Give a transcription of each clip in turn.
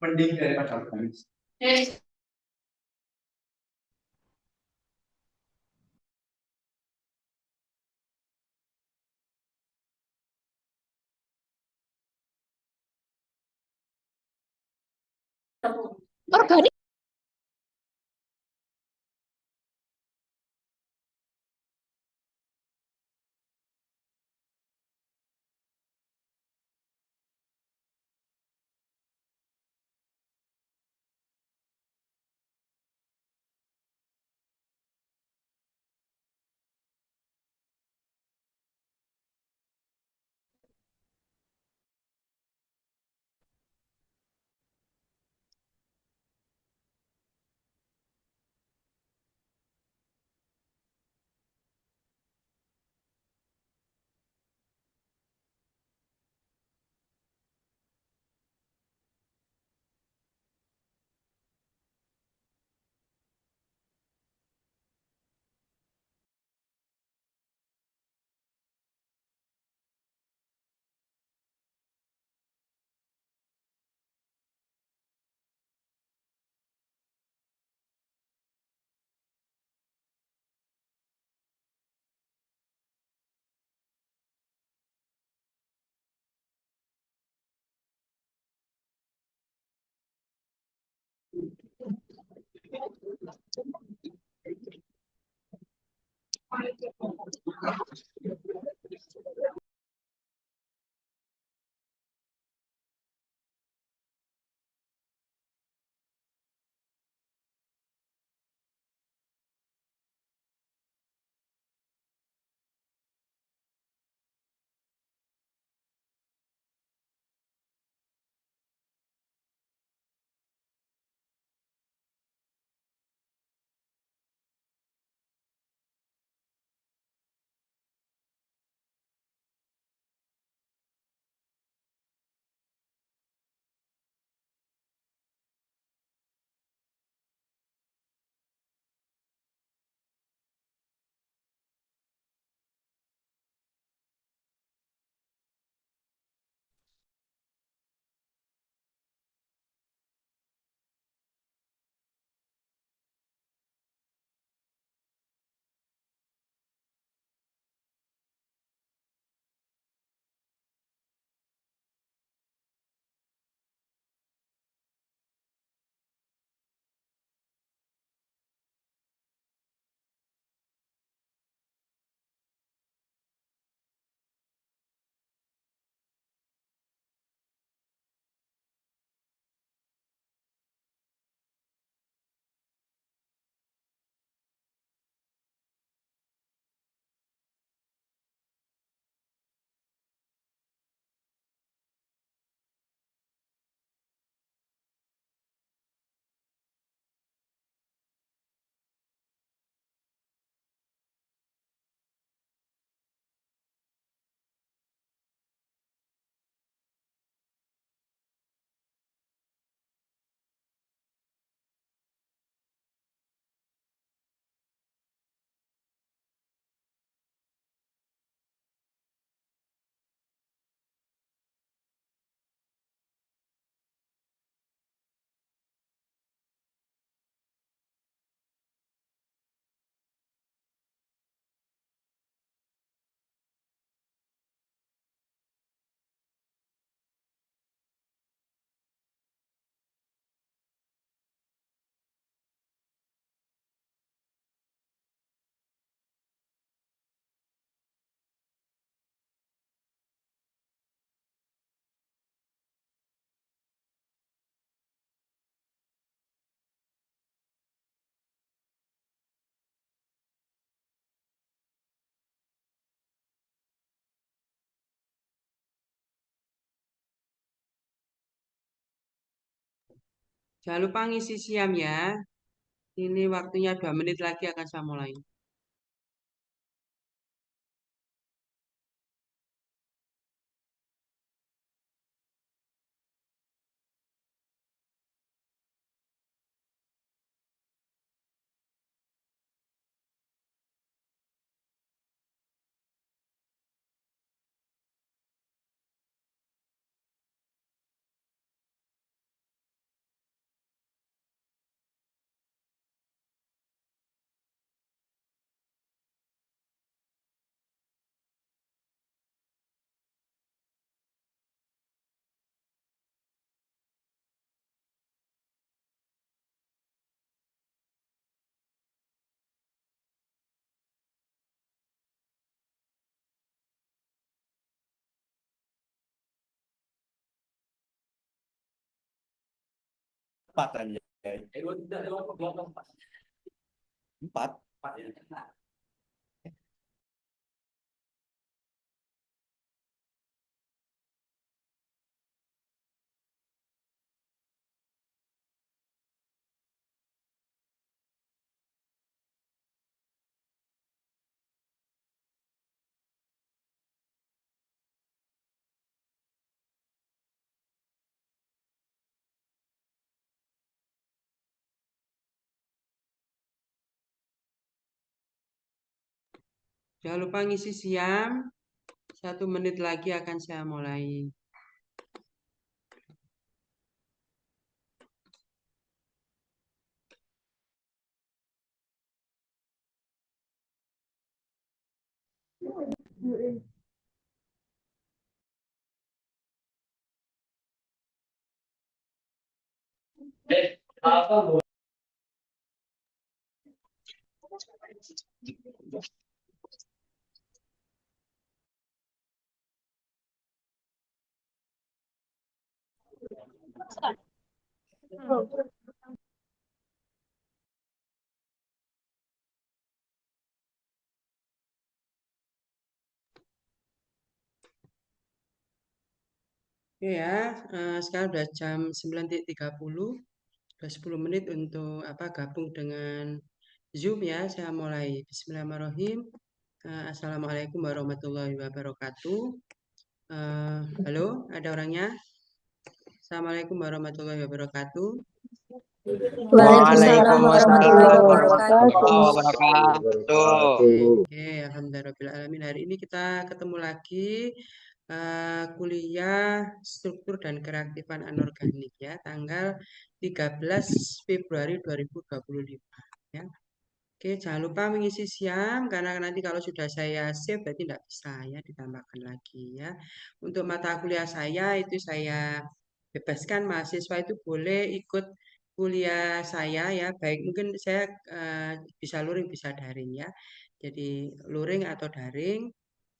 Mending daripada organik. Organik. Jangan lupa ngisi siam ya. Ini waktunya 2 menit lagi akan saya mulai. 4 aja. 4. Jangan lupa ngisi siam. 1 menit lagi akan saya mulai. Oke ya, sekarang udah jam 9.30, udah 10 menit untuk gabung dengan Zoom ya. Saya mulai. Bismillahirrahmanirrahim. Assalamualaikum warahmatullahi wabarakatuh. Halo, ada orangnya? Assalamualaikum warahmatullahi wabarakatuh. Waalaikumsalam warahmatullahi wabarakatuh. wabarakatuh. Oke, alhamdulillah. Hari ini kita ketemu lagi kuliah struktur dan kereaktifan anorganik ya, tanggal 13 Februari 2025 ya. Oke, jangan lupa mengisi siam karena nanti kalau sudah saya save berarti tidak bisa ya ditambahkan lagi ya. Untuk mata kuliah saya itu saya bebaskan mahasiswa itu boleh ikut kuliah saya ya, baik mungkin saya bisa luring bisa daring ya. Jadi luring atau daring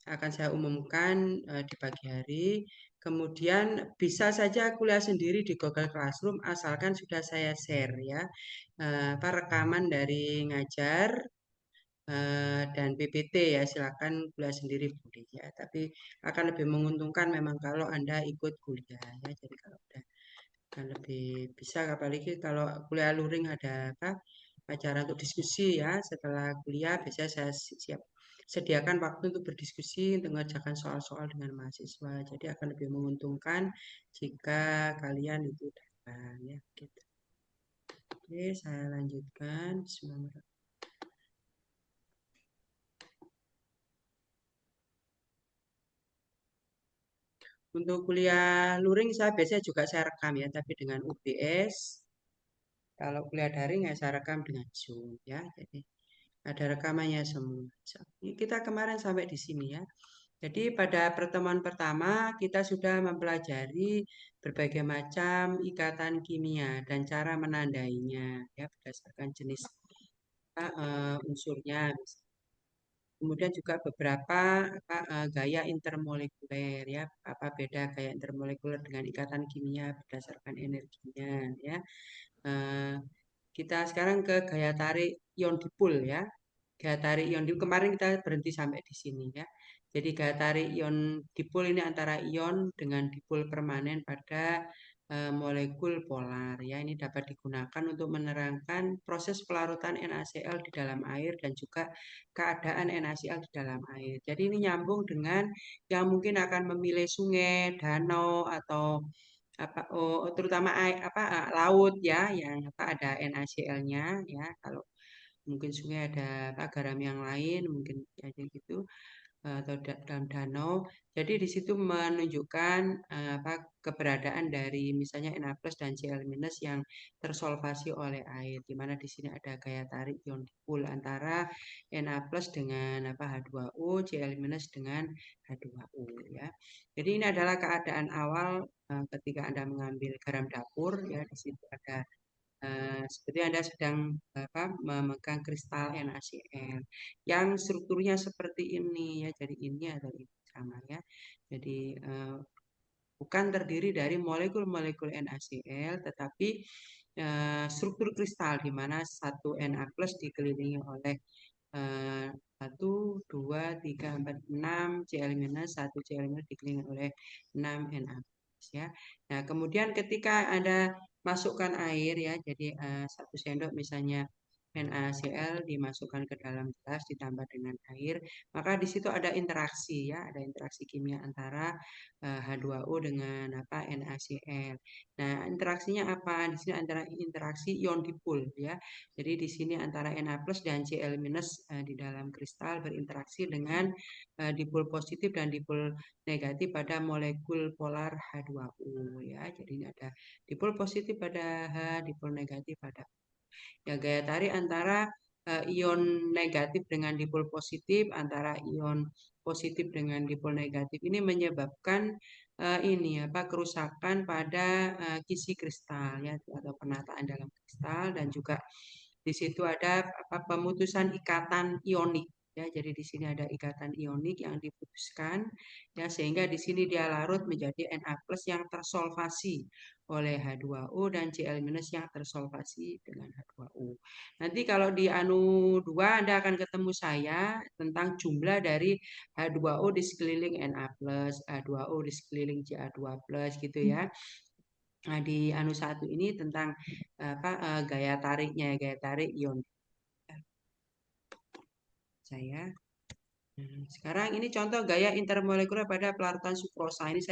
akan saya umumkan di pagi hari. Kemudian bisa saja kuliah sendiri di Google Classroom asalkan sudah saya share ya rekaman dari ngajar dan PPT ya, silakan kuliah sendiri boleh ya. Tapi akan lebih menguntungkan memang kalau Anda ikut kuliah ya. Jadi kalau udah akan lebih bisa, apalagi kalau kuliah luring ada acara untuk diskusi ya setelah kuliah, biasanya saya siap sediakan waktu untuk berdiskusi, untuk mengerjakan soal-soal dengan mahasiswa. Jadi akan lebih menguntungkan jika kalian itu datang ya gitu. Oke, saya lanjutkan. Bismillahirrahmanirrahim. Untuk kuliah luring saya biasanya juga saya rekam ya, tapi dengan UBS. Kalau kuliah daring ya saya rekam dengan Zoom ya. Jadi ada rekamannya semua. Kita kemarin sampai di sini ya. Jadi pada pertemuan pertama kita sudah mempelajari berbagai macam ikatan kimia dan cara menandainya ya berdasarkan jenis unsurnya. Kemudian juga beberapa gaya intermolekuler ya, apa beda gaya intermolekuler dengan ikatan kimia berdasarkan energinya ya. Eh, kita sekarang ke gaya tarik ion dipol ya. Gaya tarik ion dipol kemarin kita berhenti sampai di sini ya. Jadi gaya tarik ion dipol ini antara ion dengan dipol permanen pada molekul polar ya. Ini dapat digunakan untuk menerangkan proses pelarutan NaCl di dalam air dan juga keadaan NaCl di dalam air. Jadi ini nyambung dengan yang mungkin akan memilih sungai, danau atau terutama air, laut ya yang ada NaCl-nya ya. Kalau mungkin sungai ada garam yang lain mungkin aja gitu atau dalam danau. Jadi di situ menunjukkan keberadaan dari misalnya Na+ dan Cl- yang tersolvasi oleh air. Di mana di sini ada gaya tarik ion dipol antara Na+ dengan H2O, Cl- dengan H2O ya. Jadi ini adalah keadaan awal ketika Anda mengambil garam dapur ya, di situ ada seperti Anda sedang memegang kristal NaCl yang strukturnya seperti ini ya. Jadi ini atau ini sama ya. Jadi bukan terdiri dari molekul-molekul NaCl tetapi struktur kristal di mana satu Na plus dikelilingi oleh 1, 2, 3, 4, 6 Cl minus, 1 Cl minus dikelilingi oleh 6 Na plus ya. Nah, kemudian ketika ada masukkan air ya, jadi 1 sendok misalnya NaCl dimasukkan ke dalam gelas ditambah dengan air, maka di situ ada interaksi ya, ada interaksi kimia antara H2O dengan NaCl. Nah, interaksinya apa? Di sini antara interaksi ion dipol ya. Jadi di sini antara Na plus dan Cl minus di dalam kristal berinteraksi dengan dipol positif dan dipol negatif pada molekul polar H2O ya. Jadi ini ada dipol positif pada H, dipol negatif pada O. Ya, gaya tarik antara ion negatif dengan dipol positif, antara ion positif dengan dipol negatif ini menyebabkan kerusakan pada kisi kristal ya, atau penataan dalam kristal, dan juga di situ ada pemutusan ikatan ionik ya. Jadi di sini ada ikatan ionik yang diputuskan ya, sehingga di sini dia larut menjadi Na plus yang tersolvasi oleh H2O dan Cl minus yang tersolvasi dengan H2O. Nanti kalau di anu 2 Anda akan ketemu saya tentang jumlah dari H2O di sekeliling Na plus, H2O di sekeliling Ca2 plus gitu ya. Nah, di anu 1 ini tentang gaya tariknya, gaya tarik ion. Saya sekarang ini contoh gaya intermolekuler pada pelarutan sukrosa. Ini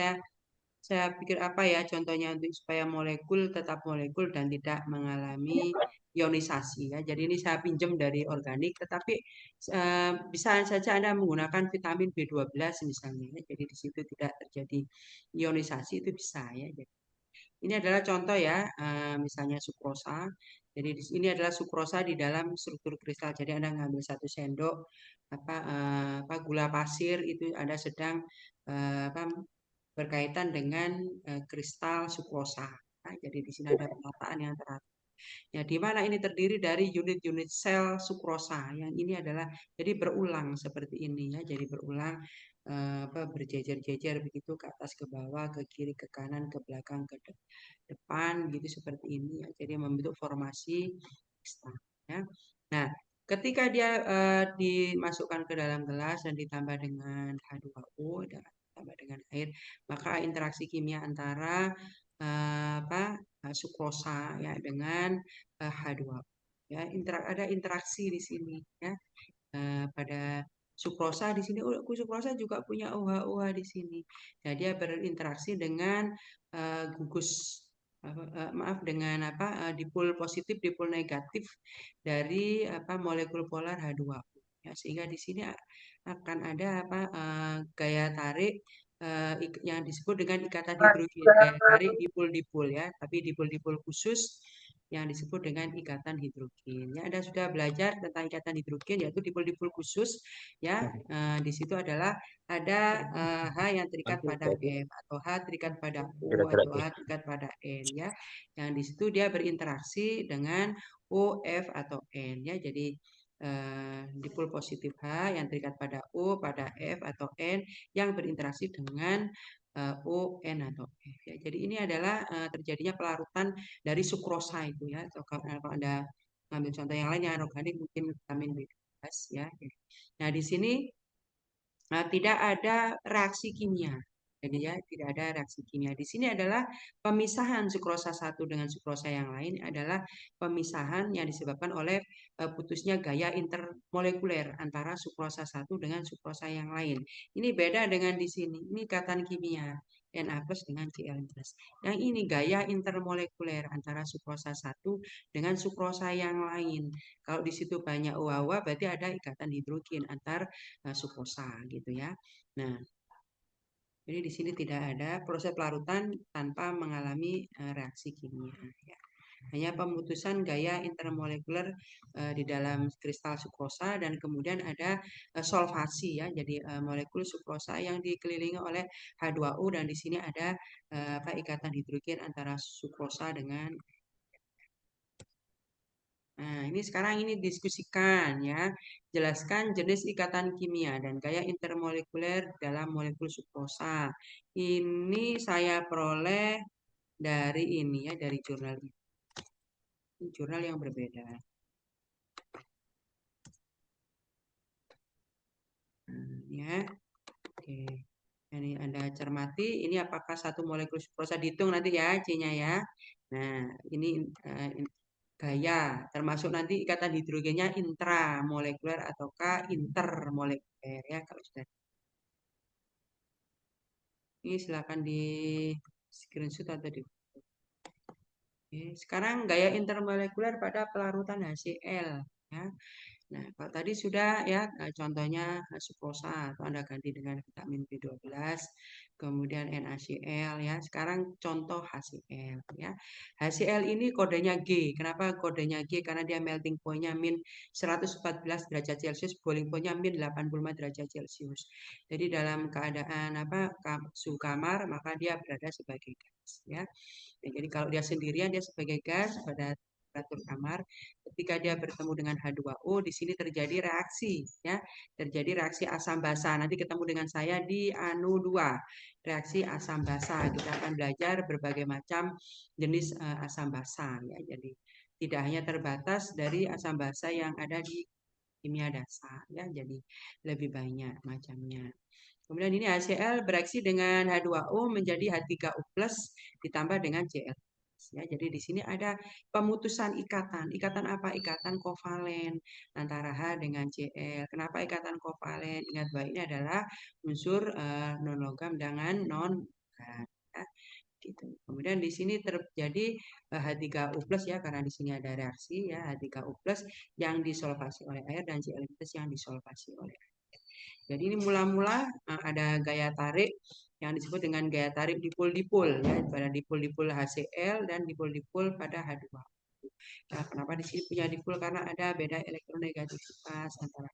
saya pikir apa ya contohnya untuk supaya molekul tetap molekul dan tidak mengalami ionisasi ya. Jadi ini saya pinjam dari organik, tetapi bisa saja Anda menggunakan vitamin B12 misalnya ya. Jadi di situ tidak terjadi ionisasi, itu bisa ya. Jadi ini adalah contoh ya, misalnya sukrosa. Jadi ini adalah sukrosa di dalam struktur kristal. Jadi Anda ngambil 1 sendok gula pasir, itu Anda sedang berkaitan dengan kristal sukrosa. Nah, jadi di sini ada penataan yang teratur. Ya, di mana ini terdiri dari unit-unit sel sukrosa. Yang ini adalah jadi berulang seperti ini ya. Jadi berulang berjejer-jejer begitu, ke atas ke bawah, ke kiri ke kanan, ke belakang ke depan gitu, seperti ini ya. Jadi membentuk formasi kristal ya. Nah, ketika dia dimasukkan ke dalam gelas dan ditambah dengan H2O dan ditambah dengan air, maka interaksi kimia antara sukrosa ya dengan H2O ya, ada interaksi di sini ya. Pada sukrosa di sini, sukrosa juga punya OH-OH di sini. Nah, dia berinteraksi dengan gugus dengan dipol positif, dipol negatif dari molekul polar H2O ya, sehingga di sini akan ada gaya tarik yang disebut dengan ikatan hidrogen, gaya tarik dipol-dipol ya, tapi dipol-dipol khusus yang disebut dengan ikatan hidrogen. Ya, Anda sudah belajar tentang ikatan hidrogen, yaitu dipol-dipol khusus ya. Di situ adalah ada H yang terikat pada F, atau H terikat pada O, atau H terikat pada N ya. Yang di situ dia berinteraksi dengan O, F atau N ya. Jadi dipol positif H yang terikat pada O, pada F atau N yang berinteraksi dengan O, N atau F ya. Jadi ini adalah terjadinya pelarutan dari sukrosa itu ya. Atau kalau Anda ambil contoh yang lain yang organik, mungkin vitamin B12 ya. Nah, di sini tidak ada reaksi kimia. Jadi ya, tidak ada reaksi kimia. Di sini adalah pemisahan sukrosa satu dengan sukrosa yang lain adalah pemisahan yang disebabkan oleh putusnya gaya intermolekuler antara sukrosa satu dengan sukrosa yang lain. Ini beda dengan di sini. Ini ikatan kimia Na plus dengan Cl plus. Yang ini gaya intermolekuler antara sukrosa satu dengan sukrosa yang lain. Kalau di situ banyak OH, berarti ada ikatan hidrogen antar sukrosa gitu ya. Nah, jadi di sini tidak ada proses pelarutan tanpa mengalami reaksi kimia ya. Hanya pemutusan gaya intermolekuler di dalam kristal sukrosa, dan kemudian ada solvasi ya. Jadi molekul sukrosa yang dikelilingi oleh H2O, dan di sini ada ikatan hidrogen antara sukrosa dengan. Nah, ini sekarang ini diskusikan ya. Jelaskan jenis ikatan kimia dan gaya intermolekuler dalam molekul sukrosa. Ini saya peroleh dari ini ya, dari jurnal ini. Ini jurnal yang berbeda. Ya, oke. Ini Anda cermati, ini apakah satu molekul sukrosa dihitung nanti ya, C-nya ya. Nah, ini gaya, termasuk nanti ikatan hidrogennya intramolekuler ataukah intermolekuler ya kalau sudah. Ini silakan di screenshot atau di. Oke, sekarang gaya intermolekuler pada pelarutan HCl ya. Nah, kalau tadi sudah ya contohnya sukrosa atau Anda ganti dengan vitamin B12, kemudian NaCl ya. Sekarang contoh HCl ya. HCl ini kodenya G. Kenapa kodenya G? Karena dia melting point-nya min 114 derajat Celcius, boiling point-nya min 85 derajat Celcius. Jadi dalam keadaan suhu kamar maka dia berada sebagai gas ya. Ya, jadi kalau dia sendirian dia sebagai gas pada temperatur kamar, ketika dia bertemu dengan H2O di sini terjadi reaksi ya, terjadi reaksi asam basa. Nanti ketemu dengan saya di anu 2, reaksi asam basa. Kita akan belajar berbagai macam jenis asam basa ya. Jadi tidak hanya terbatas dari asam basa yang ada di kimia dasar ya, jadi lebih banyak macamnya. Kemudian ini HCl bereaksi dengan H2O menjadi H3O+ ditambah dengan Cl. Ya, jadi di sini ada pemutusan ikatan. Ikatan apa? Ikatan kovalen antara H dengan Cl. Kenapa ikatan kovalen? Ingat bahwa ini adalah unsur non logam dengan non logam. Ya, gitu. Kemudian di sini terjadi H3O+ ya, karena di sini ada reaksi ya H3O+ yang disolvasi oleh air dan Cl- yang disolvasi oleh air. Jadi ini mula-mula ada gaya tarik yang disebut dengan gaya tarik dipol-dipol ya, pada dipol-dipol HCl dan dipol-dipol pada H2O. Nah, kenapa di sini punya dipol? Karena ada beda elektronegativitas antara.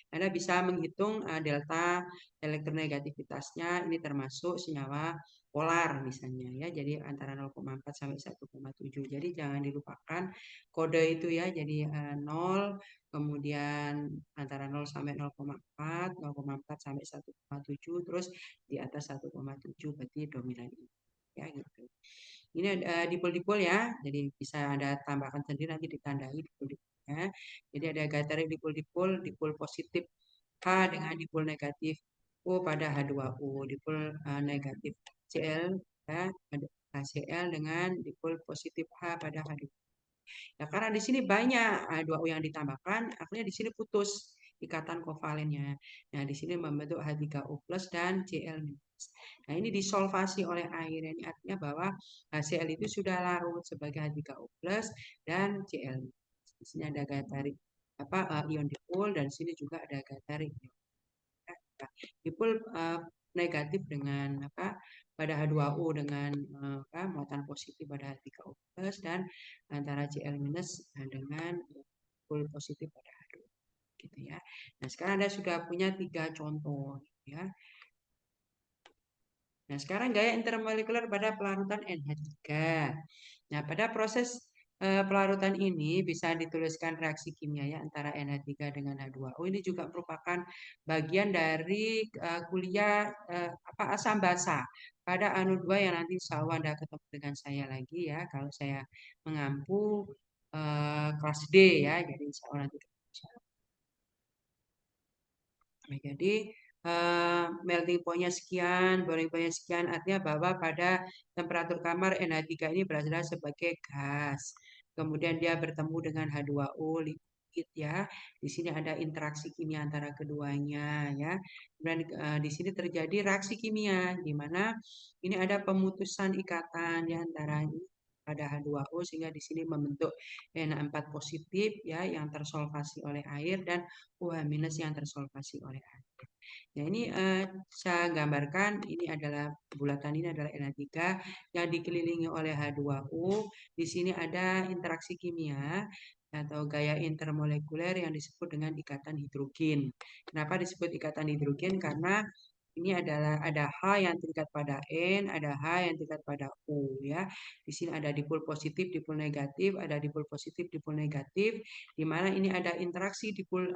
Anda bisa menghitung delta elektronegativitasnya, ini termasuk senyawa polar misalnya ya. Jadi antara 0,4 sampai 1,7. Jadi jangan dilupakan kode itu ya. Jadi 0 kemudian antara 0 sampai 0,4, 0,4 sampai 1,7 terus di atas 1,7 berarti dominan ini. Ya gitu. Ini dipol-dipol ya. Jadi bisa Anda tambahkan sendiri nanti ditandai dipol-dipolnya. Jadi ada gaya tarik dipol-dipol, dipol positif H dengan dipol negatif O pada H2O, dipol negatif Cl ya, HCl dengan dipol positif H pada H2O. Ya, karena di sini banyak H2O yang ditambahkan, akhirnya di sini putus ikatan kovalennya. Nah, di sini membentuk H3O+ dan Cl-. Nah, ini disolvasi oleh air. Ini artinya bahwa HCl itu sudah larut sebagai H3O+ dan Cl. Di sini ada gaya tarik ion dipol dan sini juga ada gaya tarik dipol negatif dengan pada H2O dengan muatan positif pada H3O+ dan antara Cl- dengan dipol positif pada H2O gitu ya. Nah, sekarang Anda sudah punya 3 contoh ya. Nah, sekarang gaya intermolekuler pada pelarutan NH3. Nah, pada proses pelarutan ini bisa dituliskan reaksi kimia ya antara NH3 dengan H2O. Ini juga merupakan bagian dari kuliah asam basa pada anu 2 yang nanti insya Allah Anda ketemu dengan saya lagi ya. Kalau saya mengampu kelas D ya. Jadi insya Allah nanti ketemu. Nah, jadi melting point-nya sekian, boiling point-nya sekian, artinya bahwa pada temperatur kamar NH3 ini berasal sebagai gas. Kemudian dia bertemu dengan H2O liquid ya. Di sini ada interaksi kimia antara keduanya ya. Dan di sini terjadi reaksi kimia di mana ini ada pemutusan ikatan ya antara pada H2O sehingga di sini membentuk Na4 positif ya yang tersolvasi oleh air dan OH- yang tersolvasi oleh air. Nah, ini saya gambarkan ini adalah bulatan ini adalah Na3 yang dikelilingi oleh H2O. Di sini ada interaksi kimia atau gaya intermolekuler yang disebut dengan ikatan hidrogen. Kenapa disebut ikatan hidrogen? Karena ini adalah ada H yang terikat pada N, ada H yang terikat pada O ya. Di sini ada dipol positif, dipol negatif, ada dipol positif, dipol negatif, di mana ini ada interaksi dipol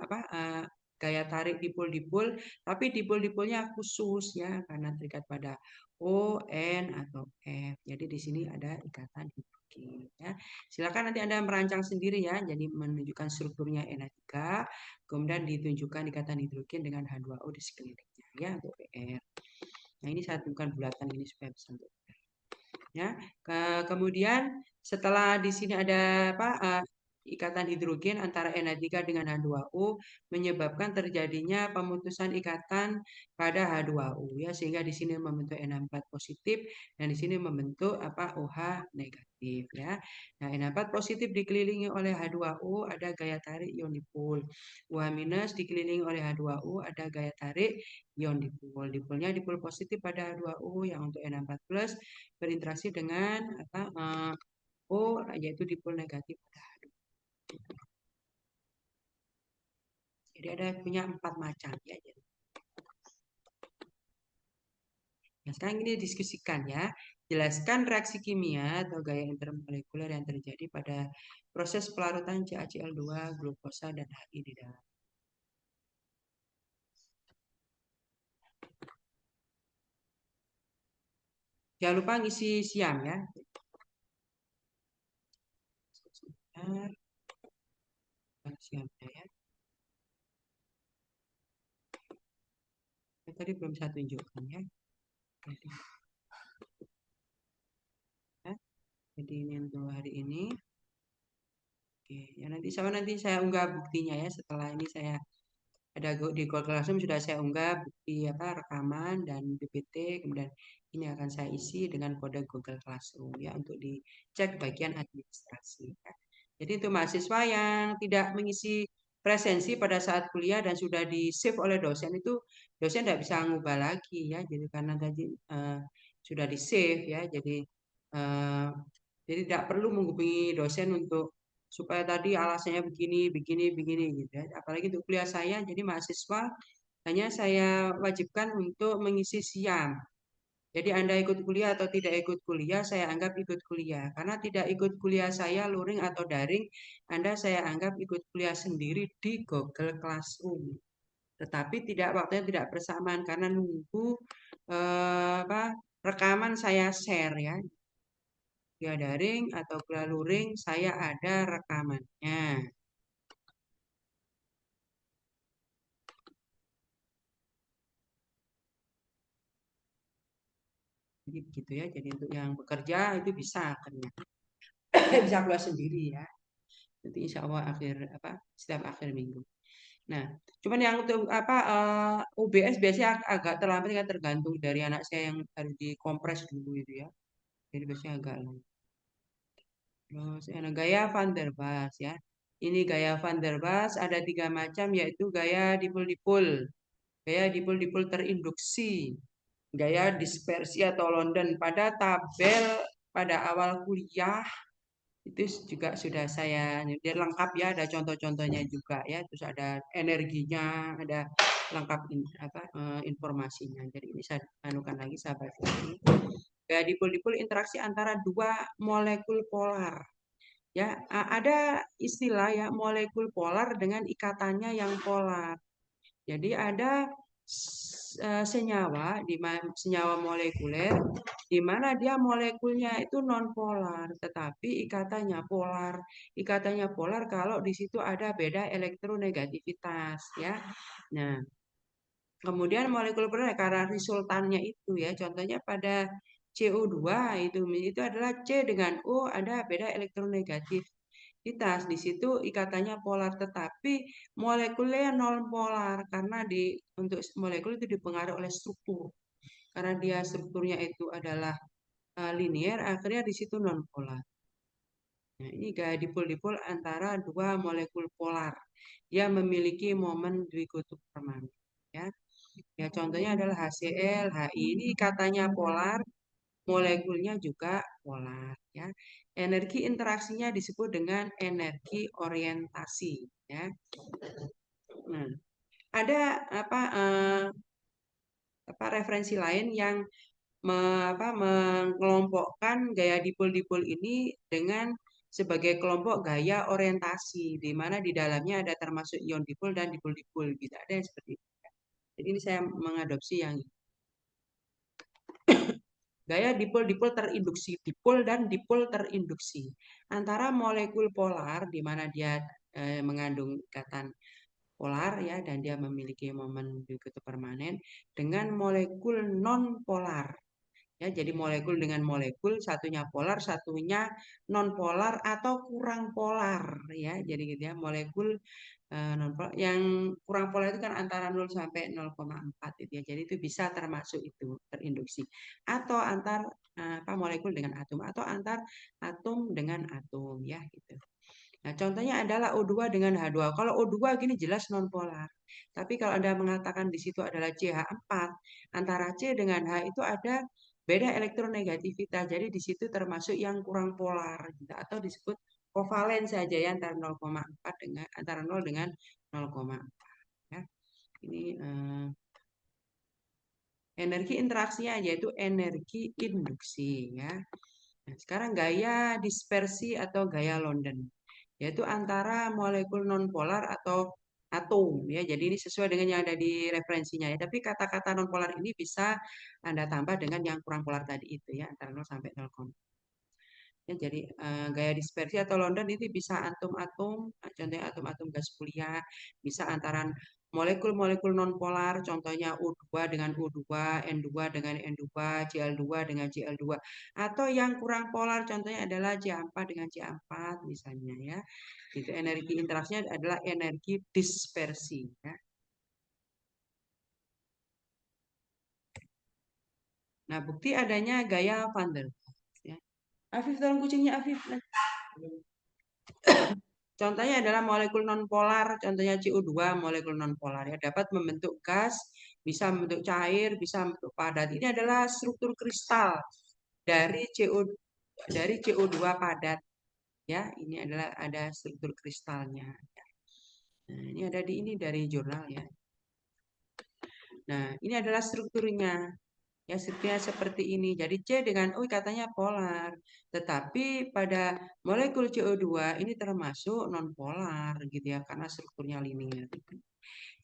gaya tarik dipol-dipol, tapi dipol-dipolnya khusus ya karena terikat pada O, N atau F. Jadi di sini ada ikatan hidrogen. Oke, ya. Silakan nanti Anda merancang sendiri ya. Jadi menunjukkan strukturnya Na3, kemudian ditunjukkan ikatan hidrogen dengan H2O di sekelilingnya ya untuk PR. Nah, ini saya bukan bulatan ini supaya bisa untuk PR. Ya. Kemudian setelah di sini ada apa? Ikatan hidrogen antara Na3 dengan H2O menyebabkan terjadinya pemutusan ikatan pada H2O ya, sehingga di sini membentuk Na4 positif dan di sini membentuk apa OH negatif ya. Nah, Na4 positif dikelilingi oleh H2O ada gaya tarik ion dipol. OH minus dikelilingi oleh H2O ada gaya tarik ion dipol. Dipolnya dipol positif pada H2O yang untuk Na4 plus berinteraksi dengan apa O yaitu dipol negatif pada H2O. Jadi ada punya 4 macam ya. Nah, sekarang ini diskusikan ya. Jelaskan reaksi kimia atau gaya intermolekuler yang terjadi pada proses pelarutan CaCl2, glukosa, dan HI di dalam. Jangan lupa ngisi siam ya. Siamnya ya. Tadi belum saya tunjukkan ya. Jadi ini untuk hari ini. Oke, ya nanti saya unggah buktinya ya. Setelah ini saya ada di Google Classroom sudah saya unggah bukti apa rekaman dan PPT, kemudian ini akan saya isi dengan kode Google Classroom ya untuk dicek bagian administrasi. Ya. Jadi untuk mahasiswa yang tidak mengisi presensi pada saat kuliah dan sudah di save oleh dosen itu dosen tidak bisa ngubah lagi ya. Jadi karena tadi sudah di save ya, uh, jadi tidak perlu menghubungi dosen untuk supaya tadi alasannya begini, begini gitu ya. Apalagi untuk kuliah saya, jadi mahasiswa hanya saya wajibkan untuk mengisi siam. Jadi Anda ikut kuliah atau tidak ikut kuliah, saya anggap ikut kuliah. Karena tidak ikut kuliah saya luring atau daring, Anda saya anggap ikut kuliah sendiri di Google Classroom. Tetapi waktunya tidak bersamaan karena nunggu rekaman saya share ya. Kuliah daring atau kuliah luring, saya ada rekamannya. Jadi begitu ya. Jadi untuk yang bekerja itu bisa bisa keluar sendiri ya. Nanti insya Allah setiap akhir minggu. Nah, cuman yang untuk UBS biasanya agak terlambat ya, tergantung dari anak saya yang harus dikompres dulu itu ya. Jadi biasanya agak lama. Terus gaya Van der Waals ya. Ini gaya Van der Waals ada 3 macam yaitu gaya dipol-dipol, gaya dipol-dipol terinduksi, gaya dispersi atau London. Pada tabel pada awal kuliah itu juga sudah saya dia lengkap ya, ada contoh-contohnya juga ya, terus ada energinya, ada lengkap informasinya. Jadi ini saya anukan lagi, saya bahas lagi. Gaya dipol-dipol interaksi antara 2 molekul polar. Ya, ada istilah ya molekul polar dengan ikatannya yang polar. Jadi ada senyawa senyawa molekuler di mana dia molekulnya itu non polar tetapi ikatannya polar. Ikatannya polar kalau di situ ada beda elektronegativitas ya. Nah, kemudian molekul polar karena resultannya itu ya, contohnya pada CO2 itu adalah C dengan O ada beda elektronegativitas. Di situ ikatannya polar tetapi molekulnya non polar karena untuk molekul itu dipengaruhi oleh struktur. Karena dia strukturnya itu adalah linear, akhirnya di situ non polar. Nah, ini gaya dipol-dipol antara 2 molekul polar yang memiliki momen dwikutub permanen ya. Ya, contohnya adalah HCl, HI. Ini katanya polar, molekulnya juga polar ya. Energi interaksinya disebut dengan energi orientasi ya. Nah, ada referensi lain yang mengelompokkan gaya dipol-dipol ini dengan sebagai kelompok gaya orientasi di mana di dalamnya ada termasuk ion dipol dan dipol-dipol gitu. Ada yang seperti itu. Jadi ini saya mengadopsi yang Gaya dipol-dipol terinduksi, dipol dan dipol terinduksi. Antara molekul polar di mana dia mengandung ikatan polar ya dan dia memiliki momen kutub permanen dengan molekul non polar. Ya, jadi molekul dengan molekul, satunya polar, satunya non polar atau kurang polar ya. Jadi gitu ya, molekul non polar yang kurang polar itu kan antara 0 sampai 0,4 gitu ya. Jadi itu bisa termasuk itu terinduksi. Atau antar molekul dengan atom atau antar atom dengan atom ya gitu. Nah, contohnya adalah O2 dengan H2. Kalau O2 gini jelas non polar. Tapi kalau Anda mengatakan di situ adalah CH4, antara C dengan H itu ada beda elektronegativitas. Jadi di situ termasuk yang kurang polar gitu. Atau disebut kovalen saja ya antara 0,4 dengan antara 0 dengan 0,4 ya. Ini energi interaksinya yaitu energi induksi ya. Nah, sekarang gaya dispersi atau gaya London yaitu antara molekul nonpolar atau atom ya. Jadi ini sesuai dengan yang ada di referensinya ya. Tapi kata-kata nonpolar ini bisa Anda tambah dengan yang kurang polar tadi itu ya antara 0 sampai 0,4. Ya, jadi gaya dispersi atau London itu bisa atom-atom, contohnya atom-atom gas kuliah, bisa antara molekul-molekul nonpolar, contohnya U2 dengan U2, N2 dengan N2, Cl2 dengan Cl2, atau yang kurang polar, contohnya adalah C4 dengan C4 misalnya ya. Itu energi interaksinya adalah energi dispersi ya. Nah, bukti adanya gaya Van der Waals ya. Afif, tolong kucingnya Afif. Contohnya adalah molekul nonpolar, contohnya CO2 molekul nonpolar ya dapat membentuk gas, bisa membentuk cair, bisa membentuk padat. Ini adalah struktur kristal dari CO2 padat ya. Ini adalah ada struktur kristalnya. Nah, ini ada di ini dari jurnal ya. Nah, ini adalah strukturnya. Ya, strukturnya seperti ini. Jadi C dengan O katanya polar. Tetapi pada molekul CO2 ini termasuk non-polar gitu ya. Karena strukturnya linear.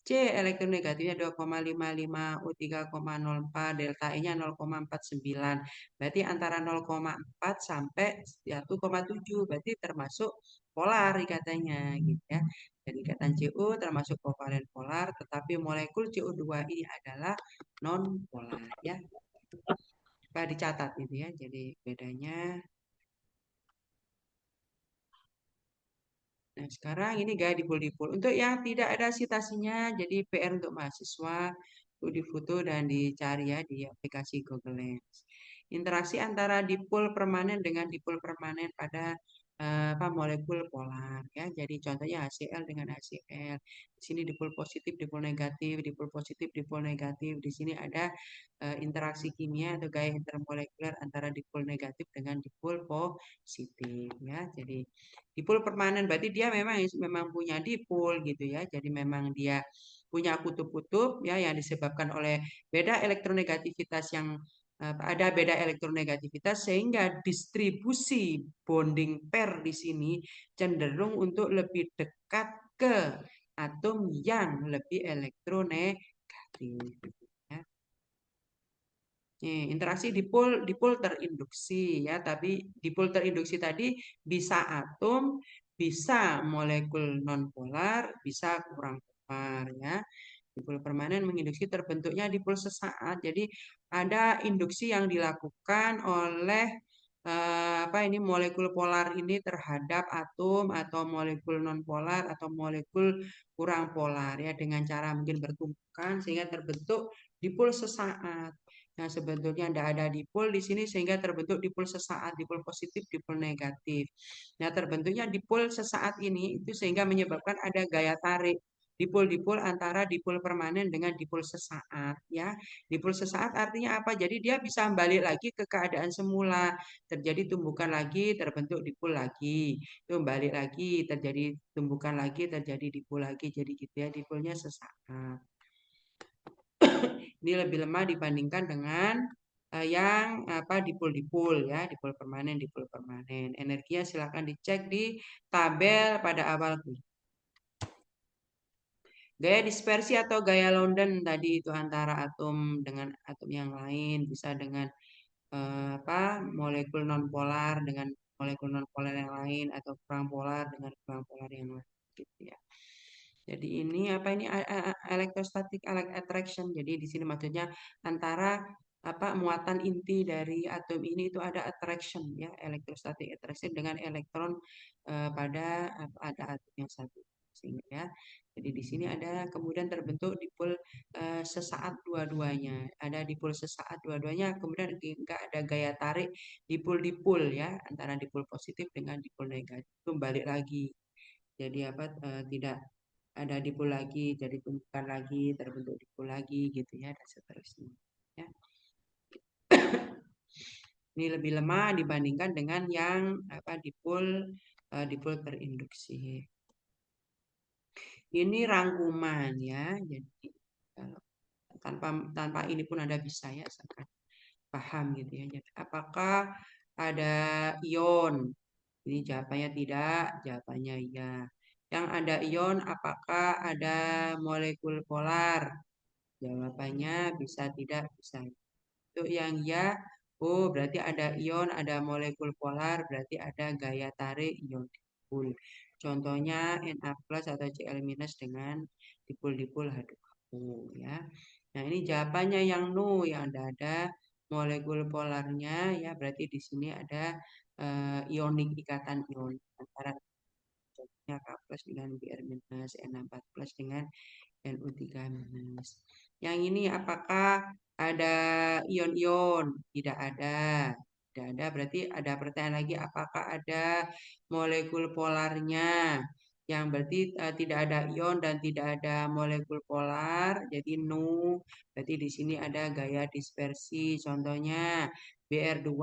C elektronegatifnya 2,55, O 3,04, delta E-nya 0,49. Berarti antara 0,4 sampai 1,7. Berarti termasuk polar ikatanya gitu ya. Jadi ikatan CO termasuk kovalen polar, tetapi molekul CO2 ini adalah non polar ya. Pak dicatat itu ya. Jadi bedanya. Nah, sekarang ini gaya dipol-dipol. Untuk yang tidak ada citasinya, jadi PR untuk mahasiswa untuk difoto dan dicari ya di aplikasi Google Lens. Interaksi antara dipol permanen dengan dipol permanen pada molekul polar ya. Jadi contohnya HCl dengan HCl. Di sini dipol positif, dipol negatif, dipol positif, dipol negatif. Di sini ada interaksi kimia atau gaya intermolekuler antara dipol negatif dengan dipol positif ya. Jadi dipol permanen berarti dia memang punya dipol gitu ya. Jadi memang dia punya kutub-kutub ya yang disebabkan oleh beda elektronegativitas yang ada beda elektronegativitas sehingga distribusi bonding pair di sini cenderung untuk lebih dekat ke atom yang lebih elektronegatif. Ya. Interaksi dipol terinduksi ya, tapi dipol terinduksi tadi bisa atom, bisa molekul nonpolar, bisa kurang polar ya. Dipol permanen menginduksi terbentuknya dipol sesaat. Jadi ada induksi yang dilakukan oleh molekul polar ini terhadap atom atau molekul nonpolar atau molekul kurang polar ya dengan cara mungkin bertumpukan sehingga terbentuk dipol sesaat. Nah, sebetulnya tidak ada dipol di sini sehingga terbentuk dipol sesaat, dipol positif, dipol negatif. Nah, terbentuknya dipol sesaat ini itu sehingga menyebabkan ada gaya tarik dipol-dipol antara dipol permanen dengan dipol sesaat ya. Dipol sesaat artinya apa? Jadi dia bisa balik lagi ke keadaan semula, terjadi tumbukan lagi, terbentuk dipol lagi. Itu balik lagi, terjadi tumbukan lagi, terjadi dipol lagi. Jadi gitu ya, dipolnya sesaat. Ini lebih lemah dibandingkan dengan yang dipol-dipol ya, dipol permanen, dipol permanen. Energinya silakan dicek di tabel pada awal kuliah. Gaya dispersi atau gaya London tadi itu antara atom dengan atom yang lain, bisa dengan molekul nonpolar dengan molekul nonpolar yang lain atau kurang polar dengan kurang polar yang lain gitu ya. Jadi ini electrostatic attraction. Jadi di sini maksudnya antara muatan inti dari atom ini itu ada attraction ya, electrostatic attraction dengan elektron pada ada atom yang satu sehingga ya. Jadi di sini ada kemudian terbentuk dipol sesaat dua-duanya. Ada dipol sesaat dua-duanya, kemudian enggak ada gaya tarik dipol-dipol ya antara dipol positif dengan dipol negatif. Kembali lagi. Jadi tidak ada dipol lagi, jadi tumpukan lagi, terbentuk dipol lagi gitu ya dan seterusnya. Ya. Ini lebih lemah dibandingkan dengan yang dipol terinduksi. Ini rangkuman ya, jadi tanpa ini pun Anda bisa ya sangat paham gitu ya. Jadi, apakah ada ion? Ini jawabannya tidak, jawabannya iya. Yang ada ion, apakah ada molekul polar? Jawabannya bisa tidak, bisa. Untuk yang ya, oh berarti ada ion, ada molekul polar, berarti ada gaya tarik ion dipol. Contohnya Na plus atau Cl minus dengan dipol-dipol H2O ya. Nah ini jawabannya yang no, yang ada molekul polarnya ya, berarti di sini ada ionik, ikatan ion antara contohnya K plus dengan Br minus, Na4 plus dengan NO3 minus. Yang ini apakah ada ion-ion? Tidak ada. Tidak ada berarti ada pertanyaan lagi apakah ada molekul polarnya? Yang berarti tidak ada ion dan tidak ada molekul polar. Jadi no. Berarti di sini ada gaya dispersi. Contohnya Br2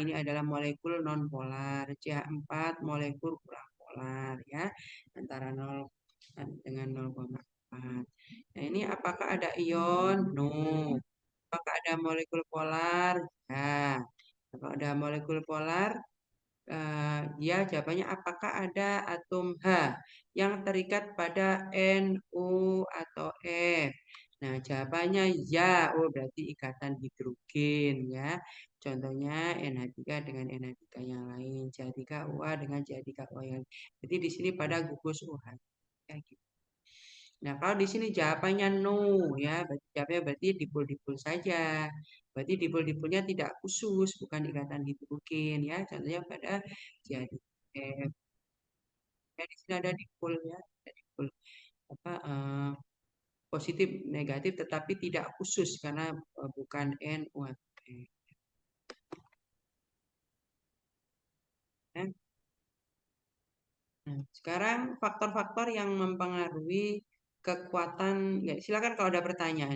ini adalah molekul non polar. CH4 molekul kurang polar ya. Antara 0 dengan 0,4. Nah, ini apakah ada ion? No. Apakah ada molekul polar? Ya. Apakah ada molekul polar? Ya, jawabannya apakah ada atom H yang terikat pada NO atau F? Nah, jawabannya ya. Oh, berarti ikatan hidrogen ya. Contohnya NH3 dengan NH3 yang lain, CH3OA dengan CH3OA yang lain. Jadi di sini pada gugus OH. Ya, gitu. Nah, kalau di sini jawabannya no ya, berarti jawabannya berarti dipol-dipol saja. Berarti dipol-dipolnya tidak khusus, bukan ikatan hidrogen ya. Contohnya pada jadi di sini ada dipol ya, ada dipol positif negatif tetapi tidak khusus karena bukan NO atau F. Ya. Nah, sekarang faktor-faktor yang mempengaruhi kekuatan, ya silakan kalau ada pertanyaan.